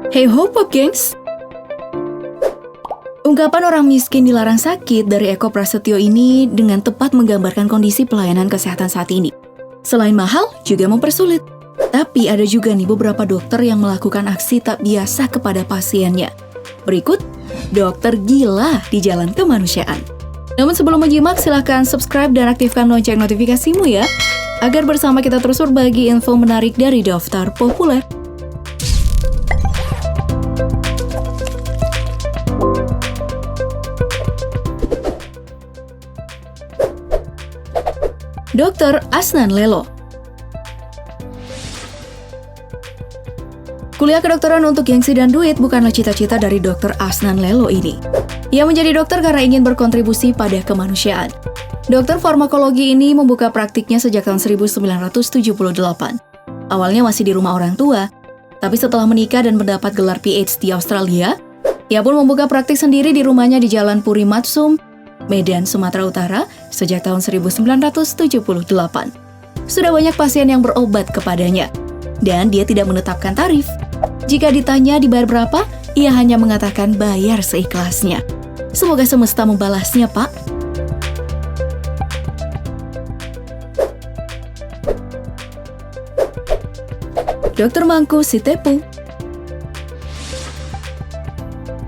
Hey ho Pop Gengs! Ungkapan orang miskin dilarang sakit dari Eko Prasetyo ini dengan tepat menggambarkan kondisi pelayanan kesehatan saat ini. Selain mahal, juga mempersulit. Tapi ada juga nih beberapa dokter yang melakukan aksi tak biasa kepada pasiennya. Berikut, dokter gila di jalan kemanusiaan. Namun sebelum menyimak, silahkan subscribe dan aktifkan lonceng notifikasimu ya, agar bersama kita terus berbagi info menarik dari Daftar Populer. Dr. Asnan Lelo. Kuliah kedokteran untuk gengsi dan duit bukanlah cita-cita dari Dr. Asnan Lelo ini. Ia menjadi dokter karena ingin berkontribusi pada kemanusiaan. Dokter farmakologi ini membuka praktiknya sejak tahun 1978. Awalnya masih di rumah orang tua, tapi setelah menikah dan mendapat gelar PhD di Australia, ia pun membuka praktik sendiri di rumahnya di Jalan Puri Matsum, Medan, Sumatera Utara, sejak tahun 1978. Sudah banyak pasien yang berobat kepadanya, dan dia tidak menetapkan tarif. Jika ditanya dibayar berapa, ia hanya mengatakan bayar seikhlasnya. Semoga semesta membalasnya, Pak. Dr. Mangku Sitepu.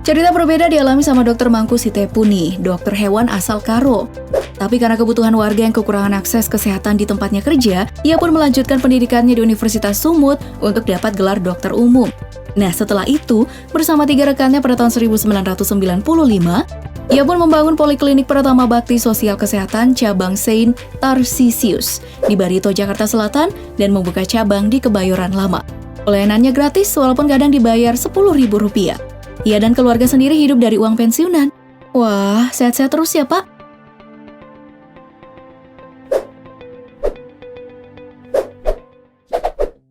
Cerita berbeda dialami sama Dr. Mangku Sitepu nih, dokter hewan asal Karo. Tapi karena kebutuhan warga yang kekurangan akses kesehatan di tempatnya kerja, ia pun melanjutkan pendidikannya di Universitas Sumut untuk dapat gelar dokter umum. Nah, setelah itu, bersama 3 rekannya pada tahun 1995, ia pun membangun Poliklinik Pertama Bakti Sosial Kesehatan cabang Saint Tarcisius di Barito, Jakarta Selatan, dan membuka cabang di Kebayoran Lama. Pelayanannya gratis walaupun kadang dibayar Rp10.000. Ia dan keluarga sendiri hidup dari uang pensiunan. Wah, sehat-sehat terus ya, Pak.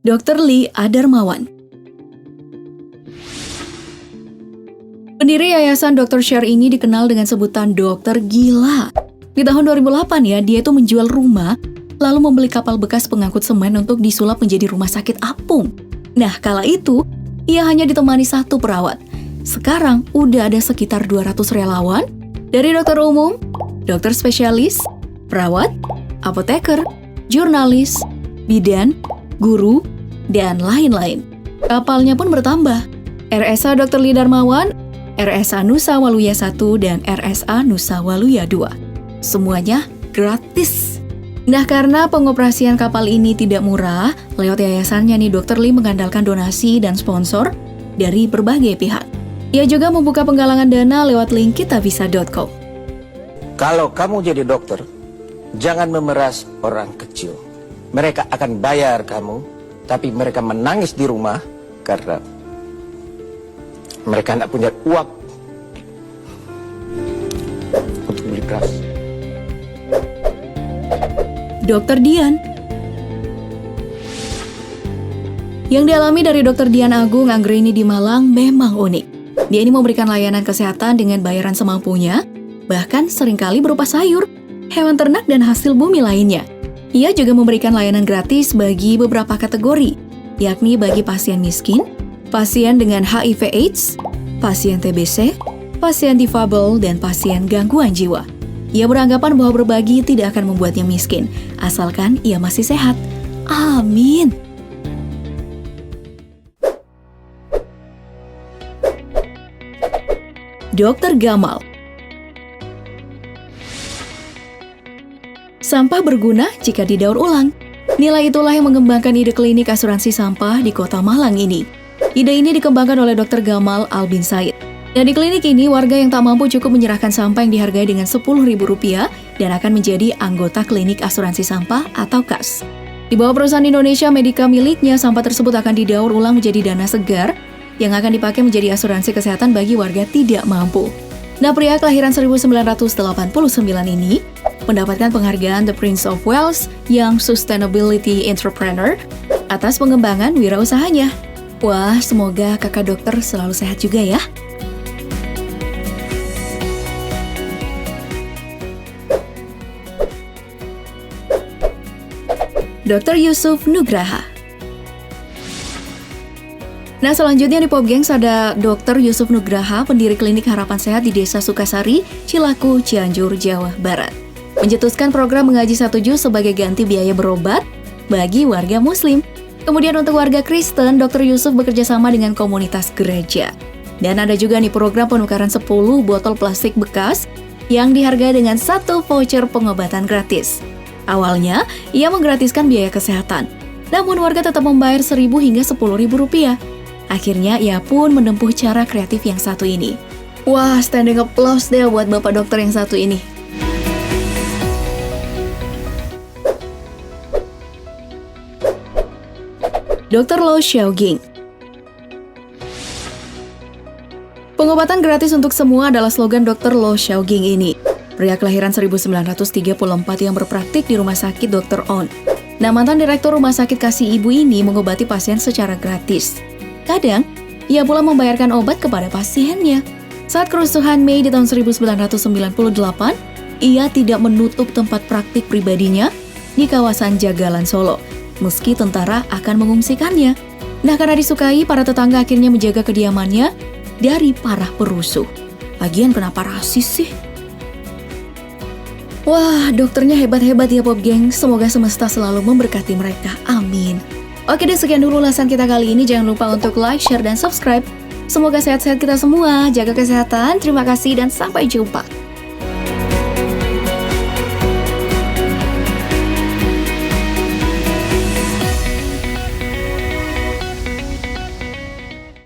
Dr. Lee Adarmawan. Pendiri Yayasan Dr. Share ini dikenal dengan sebutan dokter gila. Di tahun 2008 ya, dia itu menjual rumah, lalu membeli kapal bekas pengangkut semen untuk disulap menjadi rumah sakit apung. Nah, kala itu, ia hanya ditemani 1 perawat. Sekarang udah ada sekitar 200 relawan dari dokter umum, dokter spesialis, perawat, apoteker, jurnalis, bidan, guru, dan lain-lain. Kapalnya pun bertambah. RSA Dr. Lee Darmawan, RSA Nusa Waluya 1, dan RSA Nusa Waluya 2. Semuanya gratis. Nah, karena pengoperasian kapal ini tidak murah, lewat yayasannya nih Dr. Lee mengandalkan donasi dan sponsor dari berbagai pihak. Ia juga membuka penggalangan dana lewat link kitabisa.com. Kalau kamu jadi dokter, jangan memeras orang kecil. Mereka akan bayar kamu, tapi mereka menangis di rumah karena mereka tidak punya uang untuk beli beras. Dr. Dian. Yang dialami dari Dr. Dian Agung Anggreni di Malang memang unik. Dia ini memberikan layanan kesehatan dengan bayaran semampunya, bahkan seringkali berupa sayur, hewan ternak, dan hasil bumi lainnya. Ia juga memberikan layanan gratis bagi beberapa kategori, yakni bagi pasien miskin, pasien dengan HIV/AIDS, pasien TBC, pasien difabel, dan pasien gangguan jiwa. Ia beranggapan bahwa berbagi tidak akan membuatnya miskin, asalkan ia masih sehat. Amin. Dr. Gamal. Sampah berguna jika didaur ulang. Nilai itulah yang mengembangkan ide klinik asuransi sampah di kota Malang ini. Ide ini dikembangkan oleh Dr. Gamal Albin Said. Dan di klinik ini, warga yang tak mampu cukup menyerahkan sampah yang dihargai dengan Rp10.000 dan akan menjadi anggota klinik asuransi sampah atau KAS. Di bawah perusahaan Indonesia Medica miliknya, sampah tersebut akan didaur ulang menjadi dana segar yang akan dipakai menjadi asuransi kesehatan bagi warga tidak mampu. Nah, pria kelahiran 1989 ini mendapatkan penghargaan The Prince of Wales Young Sustainability Entrepreneur atas pengembangan wirausahanya. Wah, semoga kakak dokter selalu sehat juga ya. Dr. Yusuf Nugraha. Nah, selanjutnya di Pop Gengs ada Dr. Yusuf Nugraha, pendiri klinik Harapan Sehat di Desa Sukasari, Cilaku, Cianjur, Jawa Barat. Mencetuskan program mengaji 1 juz sebagai ganti biaya berobat bagi warga muslim. Kemudian untuk warga Kristen, Dr. Yusuf bekerja sama dengan komunitas gereja. Dan ada juga nih program penukaran 10 botol plastik bekas yang dihargai dengan 1 voucher pengobatan gratis. Awalnya, ia menggratiskan biaya kesehatan. Namun warga tetap membayar 1.000 hingga 10.000 rupiah. Akhirnya ia pun menempuh cara kreatif yang satu ini. Wah, standing applause deh buat bapak dokter yang satu ini. Dr. Lo Xiaoging. Pengobatan gratis untuk semua adalah slogan Dr. Lo Xiaoging ini. Pria kelahiran 1934 yang berpraktik di Rumah Sakit Dr. On. Nah, mantan direktur Rumah Sakit Kasih Ibu ini mengobati pasien secara gratis. Kadang, ia pula membayarkan obat kepada pasiennya. Saat kerusuhan Mei di tahun 1998, ia tidak menutup tempat praktik pribadinya di kawasan Jagalan, Solo, meski tentara akan mengungsikannya. Nah, karena disukai, para tetangga akhirnya menjaga kediamannya dari para perusuh. Lagian kenapa rasis sih? Wah, dokternya hebat-hebat ya Pop Geng. Semoga semesta selalu memberkati mereka. Amin. Oke deh, sekian dulu ulasan kita kali ini. Jangan lupa untuk like, share, dan subscribe. Semoga sehat-sehat kita semua. Jaga kesehatan. Terima kasih dan sampai jumpa.